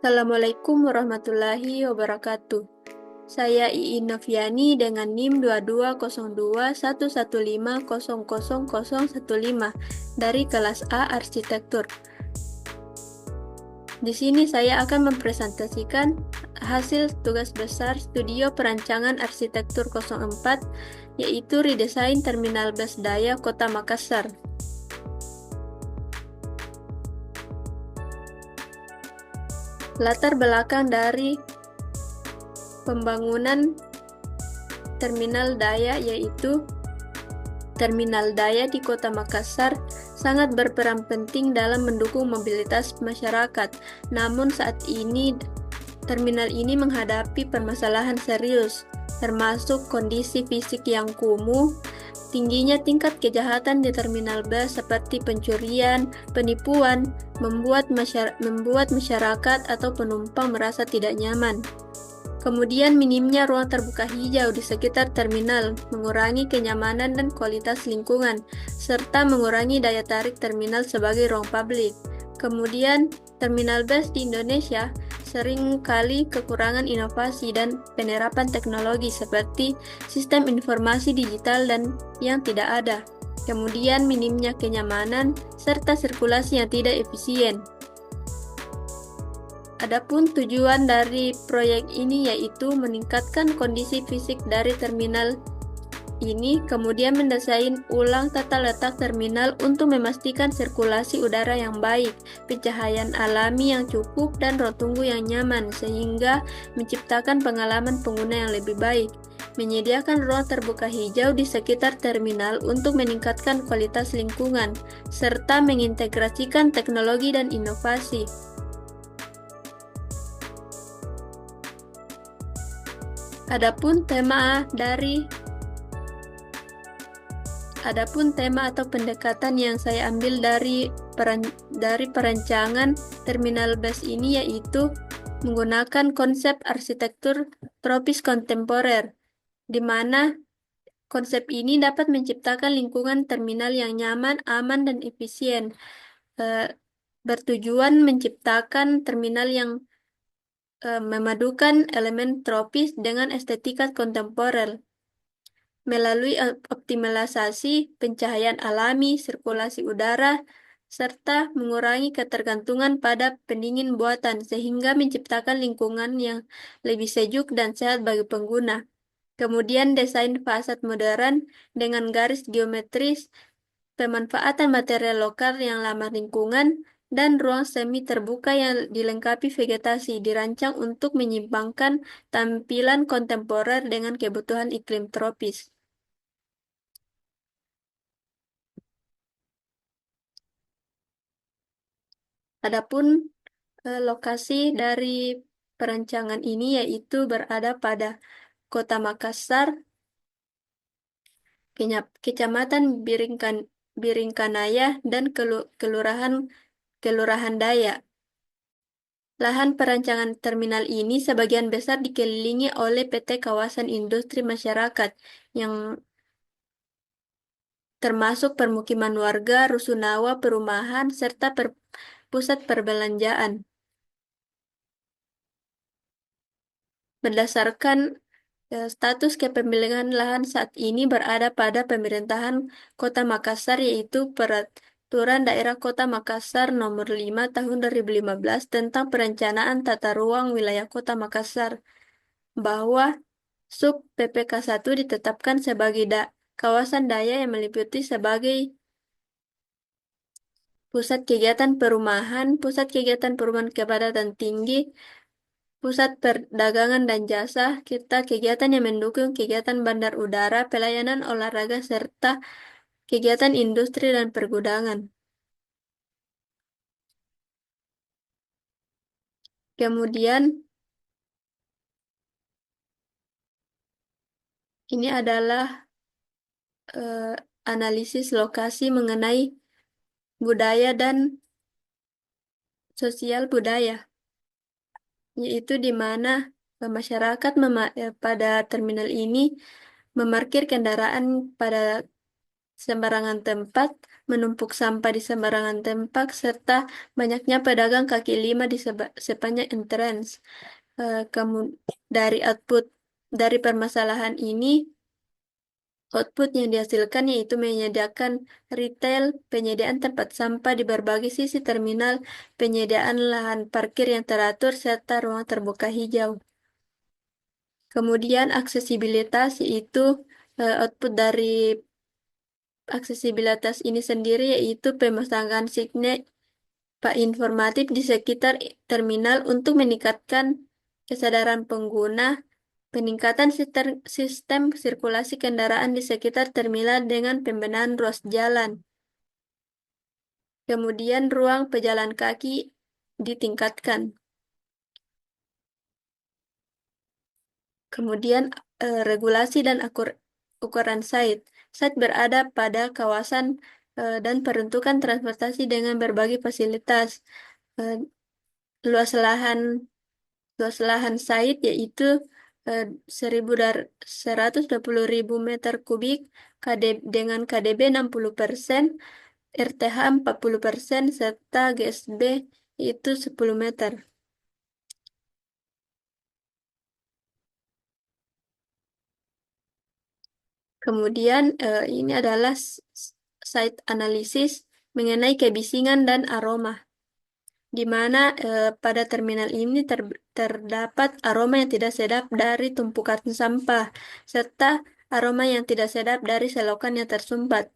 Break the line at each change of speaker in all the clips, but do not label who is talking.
Assalamualaikum warahmatullahi wabarakatuh. Saya Iin Noviani dengan NIM 220211500015 dari kelas A Arsitektur. Di sini saya akan mempresentasikan hasil tugas besar Studio Perancangan Arsitektur 04, yaitu redesain Terminal Bus Daya Kota Makassar. Latar belakang dari pembangunan terminal daya yaitu terminal daya di Kota Makassar sangat berperan penting dalam mendukung mobilitas masyarakat. Namun saat ini terminal ini menghadapi permasalahan serius, termasuk kondisi fisik yang kumuh, tingginya tingkat kejahatan di terminal bus seperti pencurian, penipuan, membuat masyarakat atau penumpang merasa tidak nyaman. Kemudian minimnya ruang terbuka hijau di sekitar terminal, mengurangi kenyamanan dan kualitas lingkungan, serta mengurangi daya tarik terminal sebagai ruang publik. Kemudian, terminal bus di Indonesia sering kali kekurangan inovasi dan penerapan teknologi seperti sistem informasi digital dan yang tidak ada. Kemudian minimnya kenyamanan serta sirkulasi yang tidak efisien. Adapun tujuan dari proyek ini yaitu meningkatkan kondisi fisik dari terminal ini, kemudian mendesain ulang tata letak terminal untuk memastikan sirkulasi udara yang baik, pencahayaan alami yang cukup, dan ruang tunggu yang nyaman, sehingga menciptakan pengalaman pengguna yang lebih baik. Menyediakan ruang terbuka hijau di sekitar terminal untuk meningkatkan kualitas lingkungan, serta mengintegrasikan teknologi dan inovasi. Adapun tema atau pendekatan yang saya ambil dari perancangan terminal bus ini yaitu menggunakan konsep arsitektur tropis kontemporer, di mana konsep ini dapat menciptakan lingkungan terminal yang nyaman, aman, dan efisien, bertujuan menciptakan terminal yang memadukan elemen tropis dengan estetika kontemporer melalui optimalisasi pencahayaan alami, sirkulasi udara, serta mengurangi ketergantungan pada pendingin buatan sehingga menciptakan lingkungan yang lebih sejuk dan sehat bagi pengguna. Kemudian desain fasad modern dengan garis geometris, pemanfaatan material lokal yang ramah lingkungan, dan ruang semi terbuka yang dilengkapi vegetasi dirancang untuk menyimpangkan tampilan kontemporer dengan kebutuhan iklim tropis. Adapun lokasi dari perancangan ini yaitu berada pada Kota Makassar, Kecamatan Biringkanaya, dan Kelurahan Daya. Lahan perancangan terminal ini sebagian besar dikelilingi oleh PT Kawasan Industri Masyarakat yang termasuk permukiman warga, rusunawa, perumahan, serta pusat perbelanjaan. Berdasarkan status kepemilikan lahan saat ini berada pada pemerintahan Kota Makassar, yaitu Peraturan Daerah Kota Makassar Nomor 5 Tahun 2015 tentang Perencanaan Tata Ruang Wilayah Kota Makassar, bahwa sub PPK 1 ditetapkan sebagai kawasan daya yang meliputi sebagai pusat kegiatan perumahan kepadatan tinggi, pusat perdagangan dan jasa, serta kegiatan yang mendukung kegiatan bandar udara, pelayanan olahraga, serta kegiatan industri dan pergudangan. Kemudian, ini adalah analisis lokasi mengenai budaya dan sosial budaya, yaitu di mana masyarakat pada terminal ini memarkir kendaraan pada sembarangan tempat menumpuk sampah di sembarangan tempat, serta banyaknya pedagang kaki lima di sepanjang entrance. Dari dari permasalahan ini, output yang dihasilkan yaitu menyediakan retail, penyediaan tempat sampah di berbagai sisi terminal, penyediaan lahan parkir yang teratur, serta ruang terbuka hijau. Kemudian aksesibilitas yaitu output dari aksesibilitas ini sendiri yaitu pemasangan signal Pak informatif di sekitar terminal untuk meningkatkan kesadaran pengguna, peningkatan sistem sirkulasi kendaraan di sekitar terminal dengan pembenahan ruas jalan. Kemudian ruang pejalan kaki ditingkatkan. Kemudian regulasi dan ukuran site. Site berada pada kawasan dan peruntukan transportasi dengan berbagai fasilitas. Eh, luas lahan Luas lahan site yaitu eh, 120.000 meter kubik dengan KDB 60%, RTH 40%, serta GSB itu 10 meter. Kemudian ini adalah site analisis mengenai kebisingan dan aroma, di mana pada terminal ini terdapat aroma yang tidak sedap dari tumpukan sampah, serta aroma yang tidak sedap dari selokan yang tersumbat.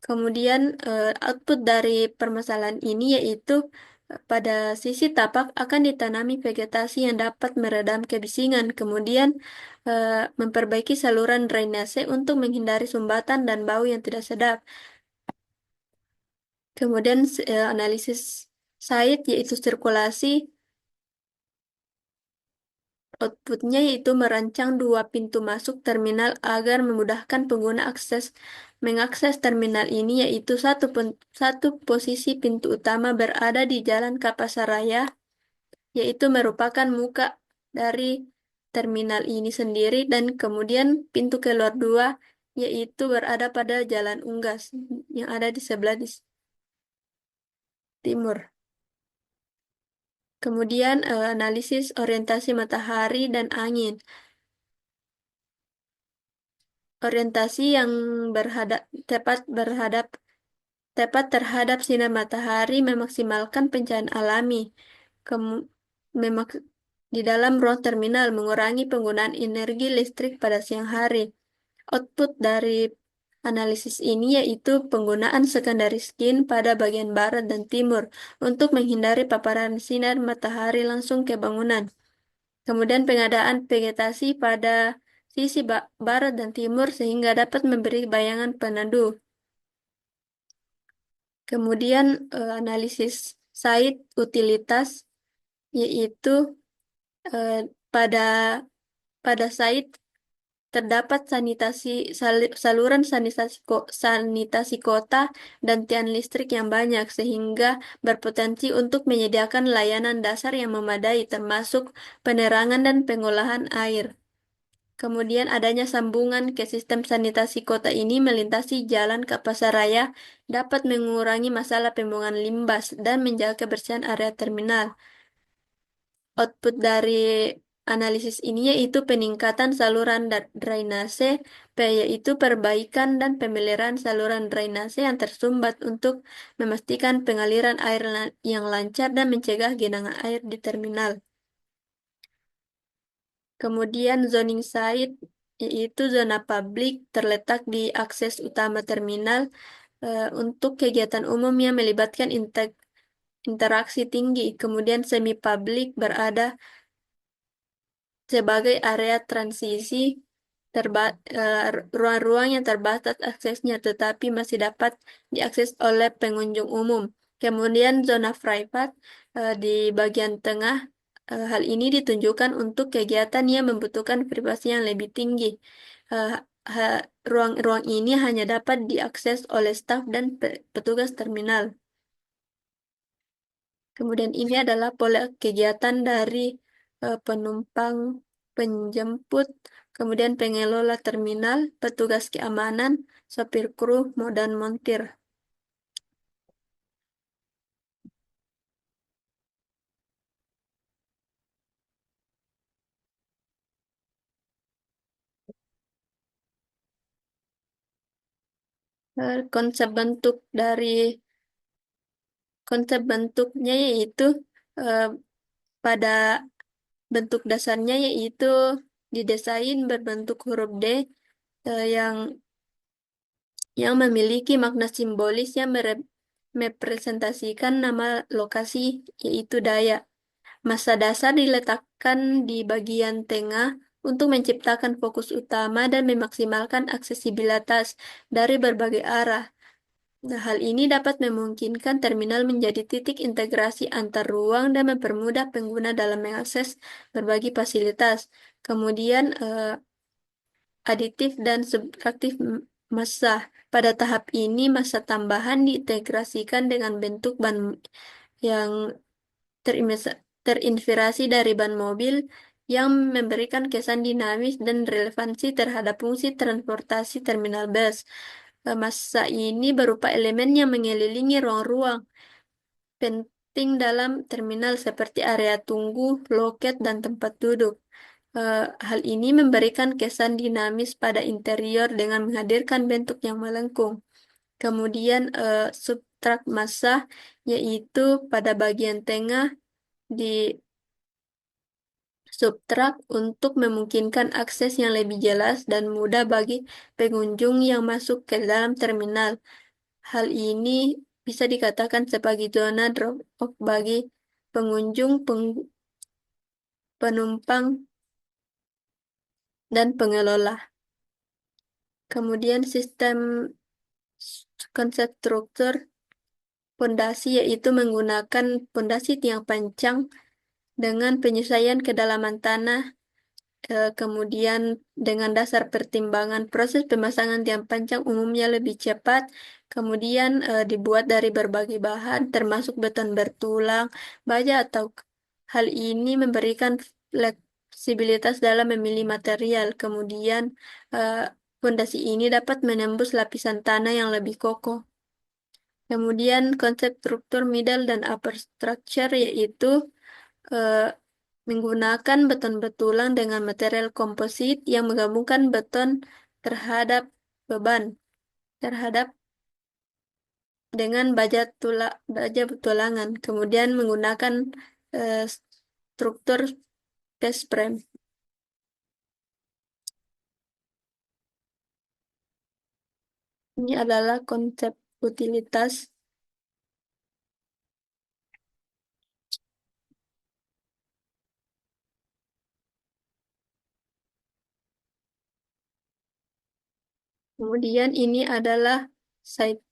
Kemudian output dari permasalahan ini yaitu pada sisi tapak akan ditanami vegetasi yang dapat meredam kebisingan, kemudian memperbaiki saluran drainase untuk menghindari sumbatan dan bau yang tidak sedap. Kemudian analisis site yaitu sirkulasi. Outputnya yaitu merancang dua pintu masuk terminal agar memudahkan pengguna mengakses terminal ini, yaitu satu posisi pintu utama berada di Jalan Kapasaraya, yaitu merupakan muka dari terminal ini sendiri, dan kemudian pintu keluar dua yaitu berada pada Jalan Unggas yang ada di sebelah timur. Kemudian analisis orientasi matahari dan angin. Orientasi yang tepat terhadap sinar matahari memaksimalkan pencahayaan alami. Kemu- memak- di dalam ruang terminal mengurangi penggunaan energi listrik pada siang hari. Output dari analisis ini yaitu penggunaan secondary skin pada bagian barat dan timur untuk menghindari paparan sinar matahari langsung ke bangunan. Kemudian pengadaan vegetasi pada sisi barat dan timur sehingga dapat memberi bayangan peneduh. Kemudian analisis site utilitas yaitu eh, pada pada site terdapat saluran sanitasi kota dan tiang listrik yang banyak sehingga berpotensi untuk menyediakan layanan dasar yang memadai termasuk penerangan dan pengolahan air. Kemudian adanya sambungan ke sistem sanitasi kota ini melintasi Jalan Kapasaraya dapat mengurangi masalah pembuangan limbas dan menjaga kebersihan area terminal. Output dari analisis ini yaitu peningkatan saluran drainase, yaitu perbaikan dan pemeliharaan saluran drainase yang tersumbat untuk memastikan pengaliran air yang lancar dan mencegah genangan air di terminal. Kemudian zoning site yaitu zona publik terletak di akses utama terminal untuk kegiatan umum yang melibatkan interaksi tinggi. Kemudian semi publik berada sebagai area transisi ruang-ruang yang terbatas aksesnya tetapi masih dapat diakses oleh pengunjung umum. Kemudian zona private di bagian tengah, hal ini ditunjukkan untuk kegiatan yang membutuhkan privasi yang lebih tinggi. Eh, Ruang-ruang ini hanya dapat diakses oleh staf dan petugas terminal. Kemudian ini adalah pola kegiatan dari penumpang, penjemput, kemudian pengelola terminal, petugas keamanan, sopir kru, dan montir. Konsep bentuk dari konsep bentuknya yaitu eh, pada bentuk dasarnya yaitu didesain berbentuk huruf D yang memiliki makna simbolis yang merepresentasikan nama lokasi yaitu Dayak. Massa dasar diletakkan di bagian tengah untuk menciptakan fokus utama dan memaksimalkan aksesibilitas dari berbagai arah. Nah, hal ini dapat memungkinkan terminal menjadi titik integrasi antar ruang dan mempermudah pengguna dalam mengakses berbagai fasilitas. Kemudian, aditif dan subtraktif massa. Pada tahap ini, massa tambahan diintegrasikan dengan bentuk ban yang terinspirasi dari ban mobil yang memberikan kesan dinamis dan relevansi terhadap fungsi transportasi terminal bus. Massa ini berupa elemen yang mengelilingi ruang-ruang penting dalam terminal seperti area tunggu, loket, dan tempat duduk. Hal ini memberikan kesan dinamis pada interior dengan menghadirkan bentuk yang melengkung. Kemudian substrak massa yaitu pada bagian tengah di subtrak untuk memungkinkan akses yang lebih jelas dan mudah bagi pengunjung yang masuk ke dalam terminal. Hal ini bisa dikatakan sebagai zona drop-off bagi pengunjung, penumpang, dan pengelola. Kemudian sistem konsep struktur pondasi yaitu menggunakan pondasi tiang pancang dengan penyesuaian kedalaman tanah. Kemudian dengan dasar pertimbangan proses pemasangan tiang pancang umumnya lebih cepat, kemudian dibuat dari berbagai bahan termasuk beton bertulang, baja atau hal ini memberikan fleksibilitas dalam memilih material. Kemudian fondasi ini dapat menembus lapisan tanah yang lebih kokoh. Kemudian konsep struktur middle dan upper structure yaitu eh, menggunakan beton betulang dengan material komposit yang menggabungkan beton terhadap beban terhadap dengan baja tulangan, kemudian menggunakan eh, struktur base frame. Ini adalah konsep utilitas. Kemudian ini adalah side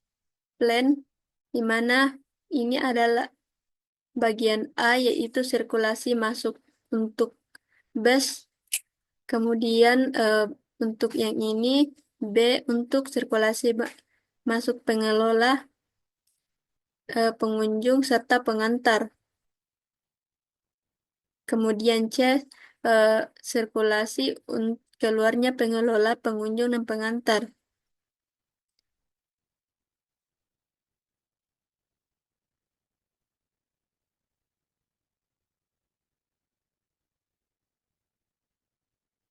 plan, di mana ini adalah bagian A yaitu sirkulasi masuk untuk bus. Kemudian untuk yang ini B untuk sirkulasi masuk pengelola, pengunjung serta pengantar. Kemudian C eh, sirkulasi keluarnya pengelola, pengunjung dan pengantar.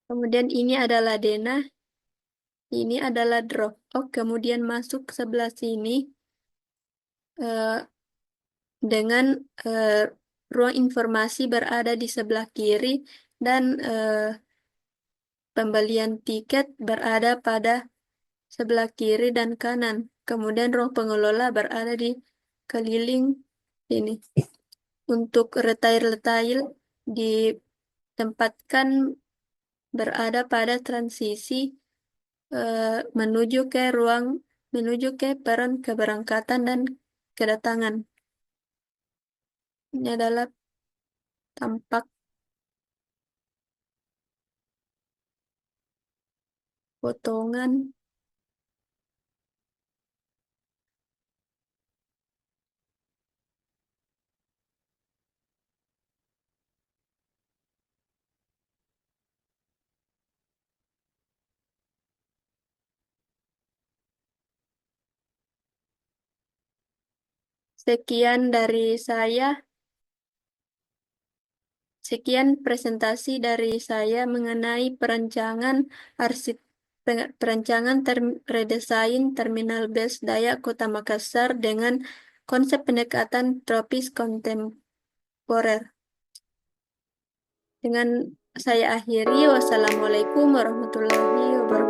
Kemudian ini adalah denah, ini adalah drop off. Kemudian masuk ke sebelah sini eh, dengan eh, ruang informasi berada di sebelah kiri dan pembelian tiket berada pada sebelah kiri dan kanan. Kemudian ruang pengelola berada di keliling ini. Untuk retail-retail ditempatkan berada pada transisi menuju ke peron keberangkatan dan kedatangan. Ini adalah tampak potongan. Sekian dari saya. Sekian presentasi dari saya mengenai perancangan perancangan redesain Terminal Bus Dayak Kota Makassar dengan konsep pendekatan tropis kontemporer. Dengan saya akhiri, wassalamualaikum warahmatullahi wabarakatuh.